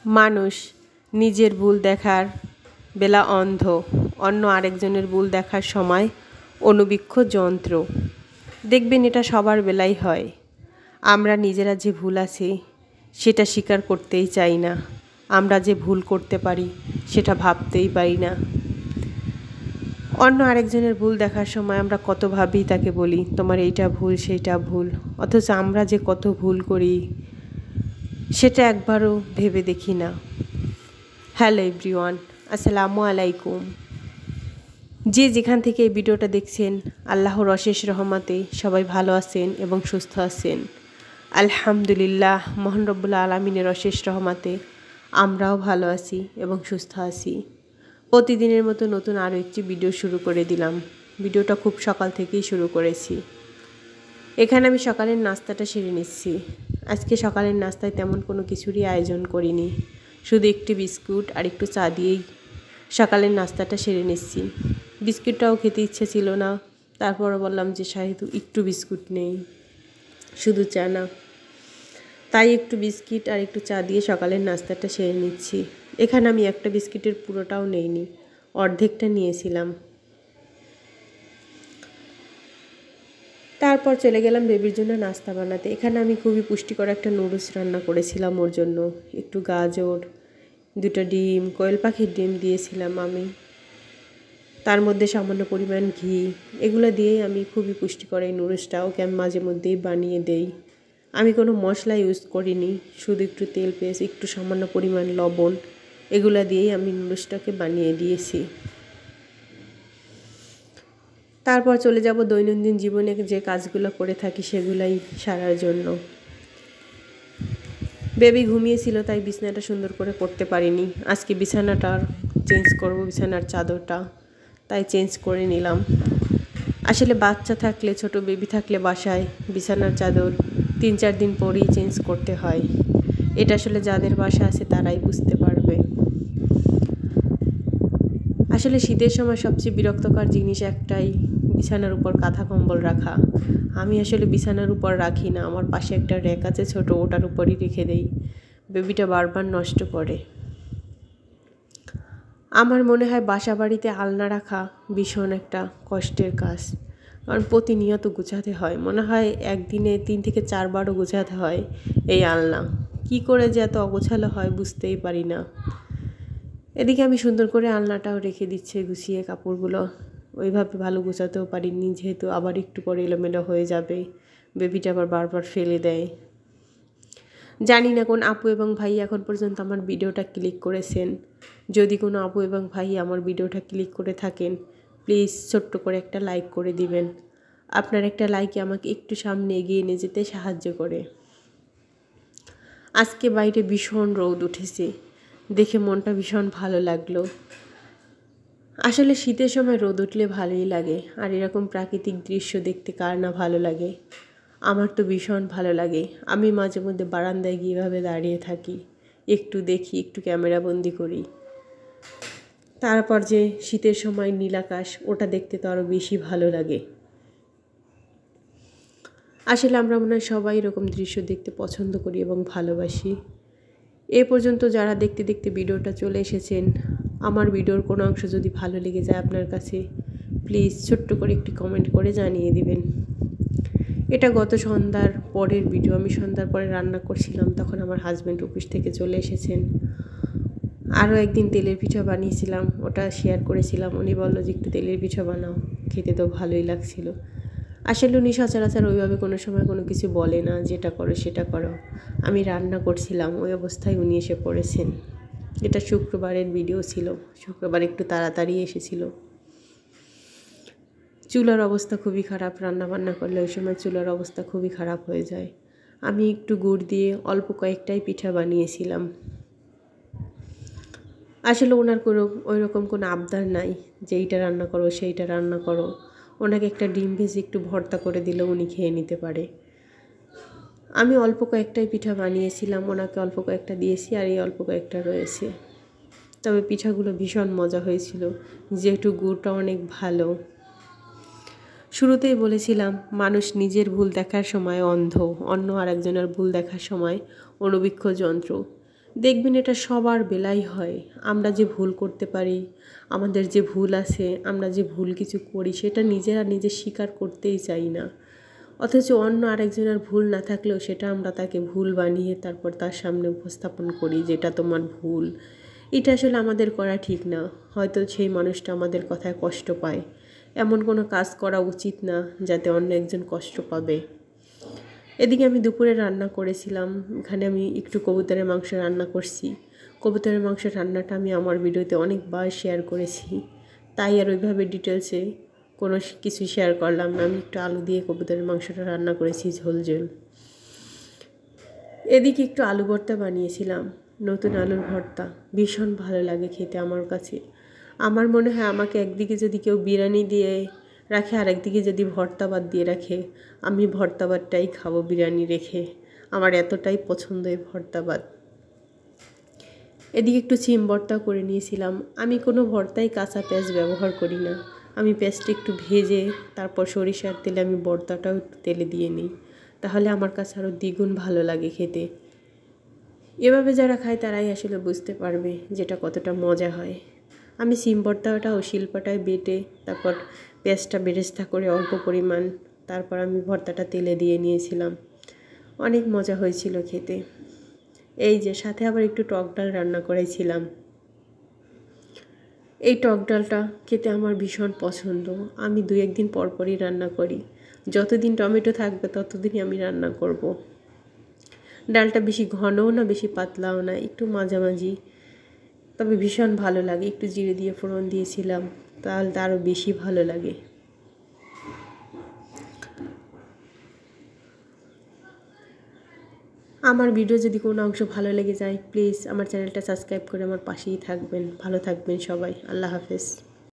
মানুষ নিজের ভুল দেখার বেলা অন্ধ, অন্য আরেকজনের ভুল দেখার সময় অনুবীক্ষ যন্ত্র। দেখবেন এটা সবার বেলাই হয়। আমরা নিজেরা যে ভুল আছি সেটা স্বীকার করতেই চাই না, আমরা যে ভুল করতে পারি সেটা ভাবতেই পারি না। অন্য আরেকজনের ভুল দেখার সময় আমরা কত ভাবেই তাকে বলি তোমার এইটা ভুল সেইটা ভুল, অথচ আমরা যে কত ভুল করি সেটা একবারও ভেবে দেখি না। হ্যালো এভরিওয়ান, আসসালামু আলাইকুম। যে যেখান থেকে এই ভিডিওটা দেখছেন, আল্লাহর অশেষ রহমতে সবাই ভালো আছেন এবং সুস্থ আছেন। আলহামদুলিল্লাহ, মহান রব্বুল আলামিনের অশেষ রহমতে আমরাও ভালো আছি এবং সুস্থ আছি। প্রতিদিনের মতো নতুন আরও একটি ভিডিও শুরু করে দিলাম। ভিডিওটা খুব সকাল থেকেই শুরু করেছি। এখানে আমি সকালের নাস্তাটা সেরে নিচ্ছি। আজকে সকালের নাস্তায় তেমন কোনো কিছুরই আয়োজন করিনি, শুধু একটি বিস্কুট আর একটু চা দিয়েই সকালের নাস্তাটা সেরে নিচ্ছি। বিস্কুটটাও খেতে ইচ্ছে ছিল না, তারপরও বললাম যে শাহিদু একটু বিস্কুট নেই, শুধু চা না, তাই একটু বিস্কিট আর একটু চা দিয়ে সকালের নাস্তাটা সেরে নিচ্ছি। এখানে আমি একটা বিস্কিটের পুরোটাও নেইনি, অর্ধেকটা নিয়েছিলাম। তারপর চলে গেলাম বেবির জন্য নাস্তা বানাতে। এখানে আমি খুবই পুষ্টিকর একটা নুডলস রান্না করেছিলাম ওর জন্য। একটু গাজর, 2টা ডিম, কোয়েল পাখির ডিম দিয়েছিলাম আমি, তার মধ্যে সামান্য পরিমাণ ঘি। এগুলো দিয়েই আমি খুবই পুষ্টিকর এই নুডলসটা ওকে আমি মাঝে মধ্যেই বানিয়ে দেই। আমি কোনো মশলা ইউজ করিনি, শুধু একটু তেল, পেঁয়াজ, একটু সামান্য পরিমাণ লবণ, এগুলো দিয়েই আমি নুডলসটাকে বানিয়ে দিয়েছি। তারপর চলে যাব দৈনন্দিন জীবনে যে কাজগুলো করে থাকি সেগুলাই সারার জন্য। বেবি ঘুমিয়েছিল তাই বিছানাটা সুন্দর করে করতে পারিনি। আজকে বিছানাটা চেঞ্জ করব, বিছানার চাদরটা, তাই চেঞ্জ করে নিলাম। আসলে বাচ্চা থাকলে, ছোট বেবি থাকলে বাসায় বিছানার চাদর 3-4 দিন পরেই চেঞ্জ করতে হয়। এটা আসলে যাদের বাসা আছে তারাই বুঝতে পারবে। আসলে শীতের সময় সবচেয়ে বিরক্তকর জিনিস একটাই, বিছানার উপর কাঁথা কম্বল রাখা। আমি আসলে বিছানার উপর রাখি না, আমার পাশে একটা র্যাক আছে ছোট, ওটার উপরই রেখে দেই। বেবিটা বারবার নষ্ট করে। আমার মনে হয় বাসা বাড়িতে আলনা রাখা ভীষণ একটা কষ্টের কাজ, কারণ প্রতিনিয়ত গুছাতে হয়। মনে হয় একদিনে 3 থেকে 4 বারও গুছাতে হয় এই আলনা। কি করে যে এত অগোছালো হয় বুঝতেই পারি না। এদিকে আমি সুন্দর করে আলনাটাও রেখে দিচ্ছে গুছিয়ে, কাপড়গুলো ওইভাবে ভালো গোছাতেও পারিনি, যেহেতু আবার একটু পরে এলোমেলো হয়ে যাবে। বেবিটা আবার বারবার ফেলে দেয়। জানি না কোন আপু এবং ভাই এখন পর্যন্ত আমার ভিডিওটা ক্লিক করেছেন। যদি কোনো আপু এবং ভাই আমার ভিডিওটা ক্লিক করে থাকেন, প্লিজ ছোট্ট করে একটা লাইক করে দিবেন। আপনার একটা লাইকে আমাকে একটু সামনে এগিয়ে নিয়ে যেতে সাহায্য করে। আজকে বাইরে ভীষণ রোদ উঠেছে, দেখে মনটা ভীষণ ভালো লাগলো। আসলে শীতের সময় রোদ উঠলে ভালোই লাগে, আর এরকম প্রাকৃতিক দৃশ্য দেখতে কার না ভালো লাগে। আমার তো ভীষণ ভালো লাগে। আমি মাঝে মধ্যে বারান্দায় গিয়ে এভাবে দাঁড়িয়ে থাকি, একটু দেখি, একটু ক্যামেরাবন্দি করি। তারপর যে শীতের সময় নীলাকাশ, ওটা দেখতে তো আরও বেশি ভালো লাগে। আসলে আমরা মনে হয় সবাই এরকম দৃশ্য দেখতে পছন্দ করি এবং ভালোবাসি। এ পর্যন্ত যারা দেখতে দেখতে ভিডিওটা চলে এসেছেন, আমার ভিডিওর কোনো অংশ যদি ভালো লেগে যায় আপনার কাছে, প্লিজ ছোট্ট করে একটি কমেন্ট করে জানিয়ে দিবেন। এটা গত সন্ধ্যার পরের ভিডিও। আমি সন্ধ্যার পরে রান্না করছিলাম, তখন আমার হাজব্যান্ড অফিস থেকে চলে এসেছেন। আরও একদিন তেলের পিঠা বানিয়েছিলাম, ওটা শেয়ার করেছিলাম। উনি বললো যে একটু তেলের পিঠা বানাও, খেতে তো ভালোই লাগছিল। আসলে উনি সচরাচর ওইভাবে কোনো সময় কোনো কিছু বলে না, যেটা করো সেটা করো। আমি রান্না করছিলাম, ওই অবস্থায় উনি এসে পড়েছেন। এটা শুক্রবারের ভিডিও ছিল, শুক্রবার একটু তাড়াতাড়ি এসেছিল। চুলার অবস্থা খুবই খারাপ, রান্না বান্না করলে ওই সময় চুলার অবস্থা খুবই খারাপ হয়ে যায়। আমি একটু গুড় দিয়ে অল্প কয়েকটাই পিঠা বানিয়েছিলাম। আসলে ওনার কোনো ওইরকম কোনো আবদার নাই যে এইটা রান্না করো সেইটা রান্না করো। ওনাকে একটা ডিম ভেজে একটু ভর্তা করে দিলেও উনি খেয়ে নিতে পারে। আমি অল্প কয়েকটাই পিঠা বানিয়েছিলাম, ওনাকে অল্প কয়েকটা দিয়েছি, আর এই অল্প কয়েকটা রয়েছে। তবে পিঠাগুলো ভীষণ মজা হয়েছিল, যেহেতু গুড়টা অনেক ভালো। শুরুতেই বলেছিলাম মানুষ নিজের ভুল দেখার সময় অন্ধ, অন্য আরেকজনের ভুল দেখার সময় অনুবীক্ষ যন্ত্র। দেখবেন এটা সবার বেলাই হয়। আমরা যে ভুল করতে পারি, আমাদের যে ভুল আছে, আমরা যে ভুল কিছু করি সেটা নিজেরা নিজে স্বীকার করতেই চাই না। অথচ অন্য আরেকজনের ভুল না থাকলেও সেটা আমরা তাকে ভুল বানিয়ে তারপর তার সামনে উপস্থাপন করি যে এটা তোমার ভুল। এটা আসলে আমাদের করা ঠিক না। হয়তো সেই মানুষটা আমাদের কথায় কষ্ট পায়, এমন কোনো কাজ করা উচিত না যাতে অন্য একজন কষ্ট পাবে। এদিকে আমি দুপুরে রান্না করেছিলাম, এখানে আমি একটু কবুতরের মাংস রান্না করছি। কবুতরের মাংস রান্নাটা আমি আমার ভিডিওতে অনেকবার শেয়ার করেছি, তাই আর ওইভাবে ডিটেলসে কোনো কিছু শেয়ার করলাম না। আমি একটু আলু দিয়ে কবুতরের মাংসটা রান্না করেছি, ঝোল ঝোল। এদিকে একটু আলু ভর্তা বানিয়েছিলাম, নতুন আলুর ভর্তা ভীষণ ভালো লাগে খেতে আমার কাছে। আমার মনে হয় আমাকে একদিকে যদি কেউ বিরিয়ানি দিয়ে রাখে আর একদিকে যদি ভর্তা ভাত দিয়ে রাখে, আমি ভর্তা ভাতটাই খাবো বিরিয়ানি রেখে। আমার এতটাই পছন্দ এই ভর্তা ভাত। এদিকে একটু সিম ভর্তা করে নিয়েছিলাম। আমি কোনো ভর্তায় কাঁচা পেঁয়াজ ব্যবহার করি না, আমি পেঁয়াজটা একটু ভেজে তারপর সরিষার তেলে আমি ভর্তাটাও একটু তেলে দিয়ে নিই, তাহলে আমার কাছে আরও দ্বিগুণ ভালো লাগে খেতে। এভাবে যারা খায় তারাই আসলে বুঝতে পারবে যেটা কতটা মজা হয়। আমি সিম ভর্তাটাও শিলপাটায় বেটে তারপর পেঁয়াজটা বেরেস্তা করে অল্প পরিমাণ, তারপর আমি ভর্তাটা তেলে দিয়ে নিয়েছিলাম। অনেক মজা হয়েছিল খেতে। এই যে সাথে আবার একটু টক ডাল রান্না করেছিলাম। এই টক ডালটা খেতে আমার ভীষণ পছন্দ। আমি 2-1 দিন পরপরই রান্না করি। যতদিন টমেটো থাকবে ততদিনই আমি রান্না করব। ডালটা বেশি ঘনও না বেশি পাতলাও না, একটু মাঝামাঝি, তবে ভীষণ ভালো লাগে। একটু জিরে দিয়ে ফোড়ন দিয়েছিলাম, তাহলে আরও বেশি ভালো লাগে। আমার ভিডিও যদি কোনো অংশ ভালো লেগে যায় প্লিজ আমার চ্যানেলটা সাবস্ক্রাইব করে আমার পাশেই থাকবেন। ভালো থাকবেন সবাই। আল্লাহ হাফেজ।